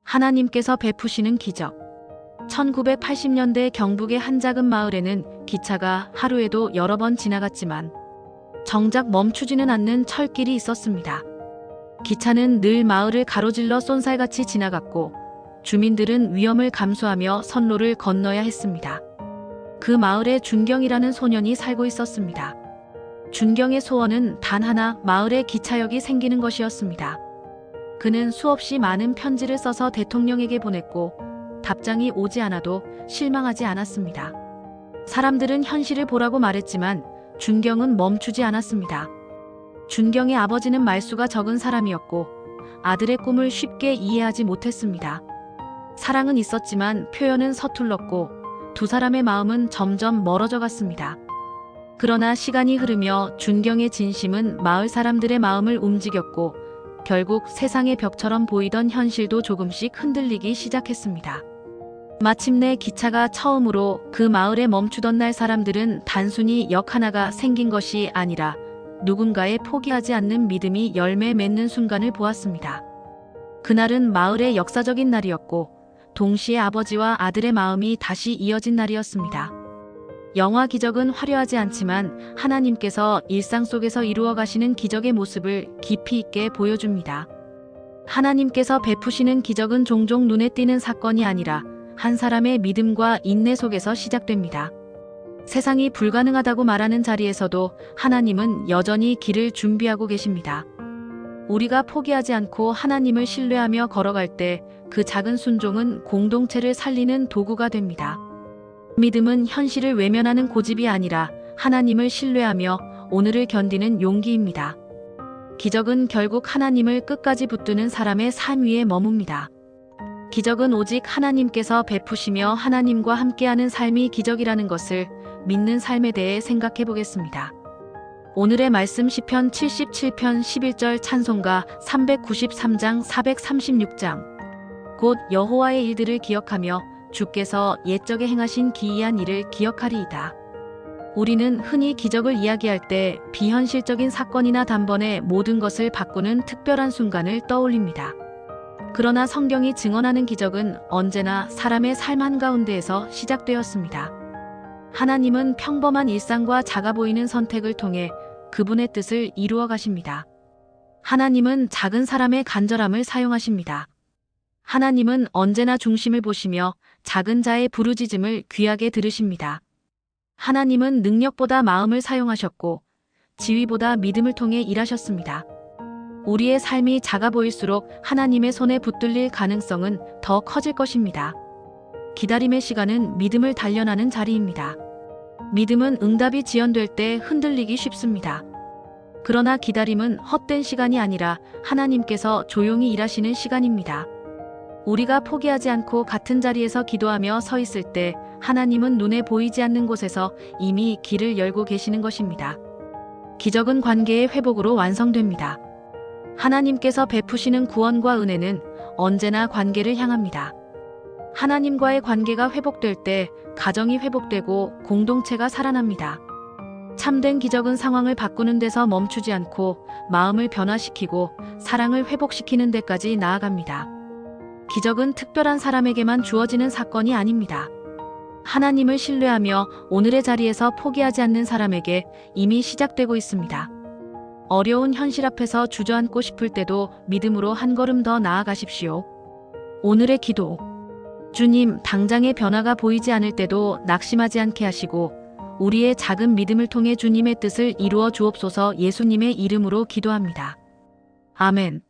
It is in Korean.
하나님께서 베푸시는 기적. 1980년대 경북의 한 작은 마을에는 기차가 하루에도 여러 번 지나갔지만 정작 멈추지는 않는 철길이 있었습니다. 기차는 늘 마을을 가로질러 쏜살같이 지나갔고 주민들은 위험을 감수하며 선로를 건너야 했습니다. 그 마을에 준경이라는 소년이 살고 있었습니다. 준경의 소원은 단 하나, 마을에 기차역이 생기는 것이었습니다. 그는 수없이 많은 편지를 써서 대통령에게 보냈고 답장이 오지 않아도 실망하지 않았습니다. 사람들은 현실을 보라고 말했지만 준경은 멈추지 않았습니다. 준경의 아버지는 말수가 적은 사람이었고 아들의 꿈을 쉽게 이해하지 못했습니다. 사랑은 있었지만 표현은 서툴렀고 두 사람의 마음은 점점 멀어져 갔습니다. 그러나 시간이 흐르며 준경의 진심은 마을 사람들의 마음을 움직였고 결국 세상의 벽처럼 보이던 현실도 조금씩 흔들리기 시작했습니다. 마침내 기차가 처음으로 그 마을에 멈추던 날 사람들은 단순히 역 하나가 생긴 것이 아니라 누군가의 포기하지 않는 믿음이 열매 맺는 순간을 보았습니다. 그날은 마을의 역사적인 날이었고 동시에 아버지와 아들의 마음이 다시 이어진 날이었습니다. 영화 기적은 화려하지 않지만 하나님께서 일상 속에서 이루어 가시는 기적의 모습을 깊이 있게 보여줍니다. 하나님께서 베푸시는 기적은 종종 눈에 띄는 사건이 아니라 한 사람의 믿음과 인내 속에서 시작됩니다. 세상이 불가능하다고 말하는 자리에서도 하나님은 여전히 길을 준비하고 계십니다. 우리가 포기하지 않고 하나님을 신뢰하며 걸어갈 때 그 작은 순종은 공동체를 살리는 도구가 됩니다. 믿음은 현실을 외면하는 고집이 아니라 하나님을 신뢰하며 오늘을 견디는 용기입니다. 기적은 결국 하나님을 끝까지 붙드는 사람의 삶 위에 머뭅니다. 기적은 오직 하나님께서 베푸시며 하나님과 함께하는 삶이 기적이라는 것을 믿는 삶에 대해 생각해 보겠습니다. 오늘의 말씀 시편 77편 11절 찬송가 393장 436장 곧 여호와의 일들을 기억하며 주께서 옛적에 행하신 기이한 일을 기억하리이다. 우리는 흔히 기적을 이야기할 때 비현실적인 사건이나 단번에 모든 것을 바꾸는 특별한 순간을 떠올립니다. 그러나 성경이 증언하는 기적은 언제나 사람의 삶 한가운데에서 시작되었습니다. 하나님은 평범한 일상과 작아 보이는 선택을 통해 그분의 뜻을 이루어 가십니다. 하나님은 작은 사람의 간절함을 사용하십니다. 하나님은 언제나 중심을 보시며 작은 자의 부르짖음을 귀하게 들으십니다. 하나님은 능력보다 마음을 사용하셨고 지위보다 믿음을 통해 일하셨습니다. 우리의 삶이 작아 보일수록 하나님의 손에 붙들릴 가능성은 더 커질 것입니다. 기다림의 시간은 믿음을 단련하는 자리입니다. 믿음은 응답이 지연될 때 흔들리기 쉽습니다. 그러나 기다림은 헛된 시간이 아니라 하나님께서 조용히 일하시는 시간입니다. 우리가 포기하지 않고 같은 자리에서 기도하며 서 있을 때 하나님은 눈에 보이지 않는 곳에서 이미 길을 열고 계시는 것입니다. 기적은 관계의 회복으로 완성됩니다. 하나님께서 베푸시는 구원과 은혜는 언제나 관계를 향합니다. 하나님과의 관계가 회복될 때 가정이 회복되고 공동체가 살아납니다. 참된 기적은 상황을 바꾸는 데서 멈추지 않고 마음을 변화시키고 사랑을 회복시키는 데까지 나아갑니다. 기적은 특별한 사람에게만 주어지는 사건이 아닙니다. 하나님을 신뢰하며 오늘의 자리에서 포기하지 않는 사람에게 이미 시작되고 있습니다. 어려운 현실 앞에서 주저앉고 싶을 때도 믿음으로 한 걸음 더 나아가십시오. 오늘의 기도. 주님, 당장의 변화가 보이지 않을 때도 낙심하지 않게 하시고 우리의 작은 믿음을 통해 주님의 뜻을 이루어 주옵소서. 예수님의 이름으로 기도합니다. 아멘.